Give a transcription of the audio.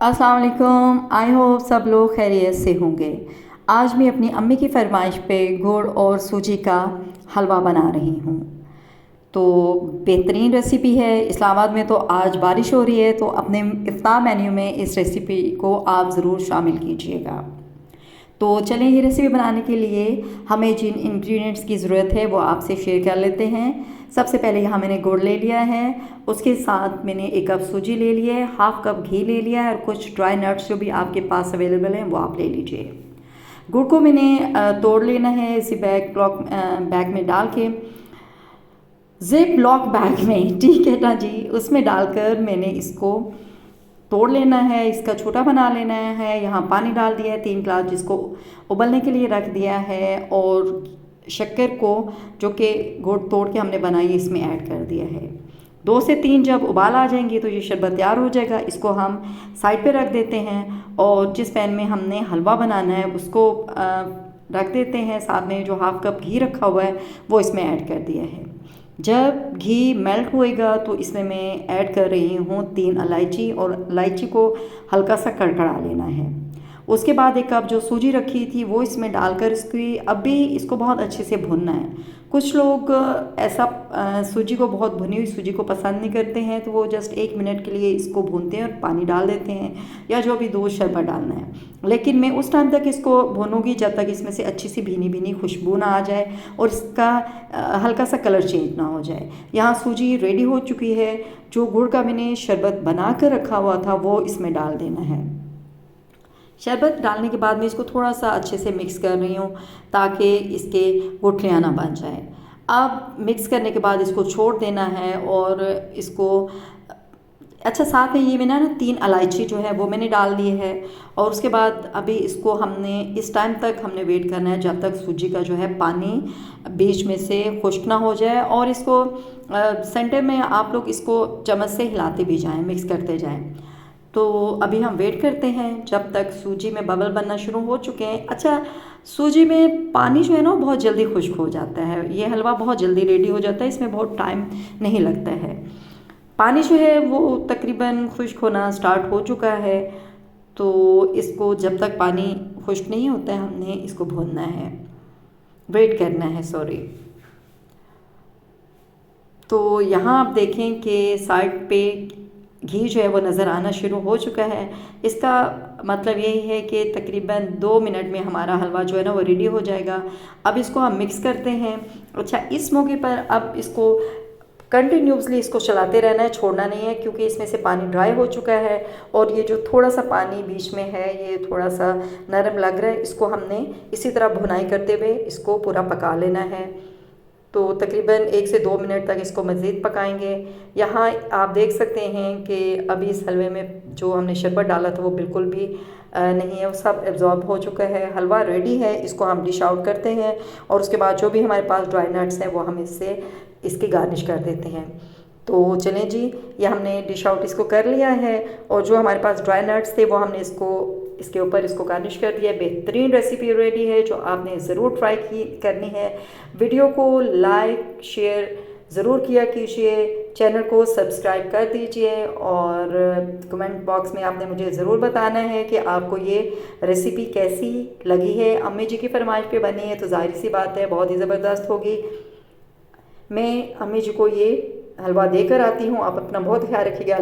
अस्सलाम वालेकुम। I hope सब लोग खैरियत से होंगे। आज मैं अपनी अम्मी की फरमाइश पे गुड़ और सूजी का हलवा बना रही हूँ। तो बेहतरीन रेसिपी है। इस्लामाबाद में तो आज बारिश हो रही है, तो अपने इफ्तार मेन्यू में इस रेसिपी को आप ज़रूर शामिल कीजिएगा। तो चलें, ये रेसिपी बनाने के लिए हमें जिन इंग्रेडिएंट्स की ज़रूरत है वो आपसे शेयर कर लेते हैं। सबसे पहले यहाँ मैंने गुड़ ले लिया है, उसके साथ मैंने 1 कप सूजी ले लिया है, हाफ़ कप घी ले लिया है और कुछ ड्राई नट्स जो भी आपके पास अवेलेबल हैं वो आप ले लीजिए। गुड़ को मैंने तोड़ लेना है इसी बैग में डाल के, जिप लॉक बैग में, ठीक है ना जी, उसमें डालकर मैंने इसको तोड़ लेना है, इसका छोटा बना लेना है। यहाँ पानी डाल दिया है 3 गिलास, जिसको उबलने के लिए रख दिया है, और शक्कर को जो कि गुड़ तोड़ के हमने बनाई है इसमें ऐड कर दिया है। 2 से 3 जब उबाल आ जाएंगी तो ये शरबत तैयार हो जाएगा। इसको हम साइड पे रख देते हैं और जिस पैन में हमने हलवा बनाना है उसको रख देते हैं। साथ में जो हाफ़ कप घी रखा हुआ है वो इसमें ऐड कर दिया है। जब घी मेल्ट होएगा तो इसमें मैं ऐड कर रही हूँ 3 इलायची, और इलायची को हल्का सा कड़कड़ा लेना है। उसके बाद 1 कप जो सूजी रखी थी वो इसमें डालकर इसको बहुत अच्छे से भूनना है। कुछ लोग ऐसा सूजी को बहुत भुनी हुई सूजी को पसंद नहीं करते हैं, तो वो जस्ट 1 मिनट के लिए इसको भूनते हैं और पानी डाल देते हैं, या जो भी दूध शरबत डालना है। लेकिन मैं उस टाइम तक इसको भूनूंगी जब तक इसमें से अच्छी सी भीनी भीनी खुशबू ना आ जाए और इसका हल्का सा कलर चेंज ना हो जाए। यहाँ सूजी रेडी हो चुकी है। जो गुड़ का मैंने शरबत बना कर रखा हुआ था वो इसमें डाल देना है। शरबत डालने के बाद मैं इसको थोड़ा सा अच्छे से मिक्स कर रही हूँ ताकि इसके गुठलियाँ ना बन जाए। अब मिक्स करने के बाद इसको छोड़ देना है, और इसको अच्छा, साथ में ये मैंने ना 3 इलायची जो है वो मैंने डाल दी है। और उसके बाद अभी इसको हमने इस टाइम तक हमने वेट करना है जब तक सूजी का जो है पानी बीच में से खुश्क ना हो जाए, और इसको सेंटर में आप लोग इसको चम्मच से हिलाते भी जाएं, मिक्स करते जाएं। तो अभी हम वेट करते हैं जब तक सूजी में बबल बनना शुरू हो चुके हैं। अच्छा, सूजी में पानी जो है ना बहुत जल्दी खुश्क हो जाता है, ये हलवा बहुत जल्दी रेडी हो जाता है, इसमें बहुत टाइम नहीं लगता है। पानी जो है वो तकरीबन खुश्क होना स्टार्ट हो चुका है, तो इसको जब तक पानी खुश्क नहीं होता है हमने इसको भूनना है, वेट करना है, सॉरी। तो यहाँ आप देखें कि साइड पे घी जो है वो नज़र आना शुरू हो चुका है। इसका मतलब यही है कि तकरीबन 2 मिनट में हमारा हलवा जो है ना वो रेडी हो जाएगा। अब इसको हम मिक्स करते हैं। अच्छा, इस मौके पर अब इसको कंटिन्यूसली इसको चलाते रहना है, छोड़ना नहीं है, क्योंकि इसमें से पानी ड्राई हो चुका है और ये जो थोड़ा सा पानी बीच में है ये थोड़ा सा नरम लग रहा है। इसको हमने इसी तरह भुनाई करते हुए इसको पूरा पका लेना है। तो तकरीबन 1 से 2 मिनट तक इसको मज़ीद पकाएंगे। यहाँ आप देख सकते हैं कि अभी इस हलवे में जो हमने शरबत डाला था वो बिल्कुल भी नहीं है, वो सब एब्जॉर्ब हो चुका है। हलवा रेडी है, इसको हम डिश आउट करते हैं, और उसके बाद जो भी हमारे पास ड्राई नट्स हैं वो हम इसकी गार्निश कर देते हैं। तो चलें जी, ये हमने डिश आउट इसको कर लिया है, और जो हमारे पास ड्राई नट्स थे वो हमने इसके ऊपर इसको गार्निश कर दिया। बेहतरीन रेसिपी रेडी है जो आपने ज़रूर ट्राई करनी है। वीडियो को लाइक शेयर ज़रूर किया कीजिए, चैनल को सब्सक्राइब कर दीजिए, और कमेंट बॉक्स में आपने मुझे ज़रूर बताना है कि आपको ये रेसिपी कैसी लगी है। अम्मी जी की फरमाइश पे बनी है तो जाहिर सी बात है बहुत ही ज़बरदस्त होगी। मैं अम्मी जी को ये हलवा देकर आती हूँ। आप अपना बहुत ख्याल रखिएगा।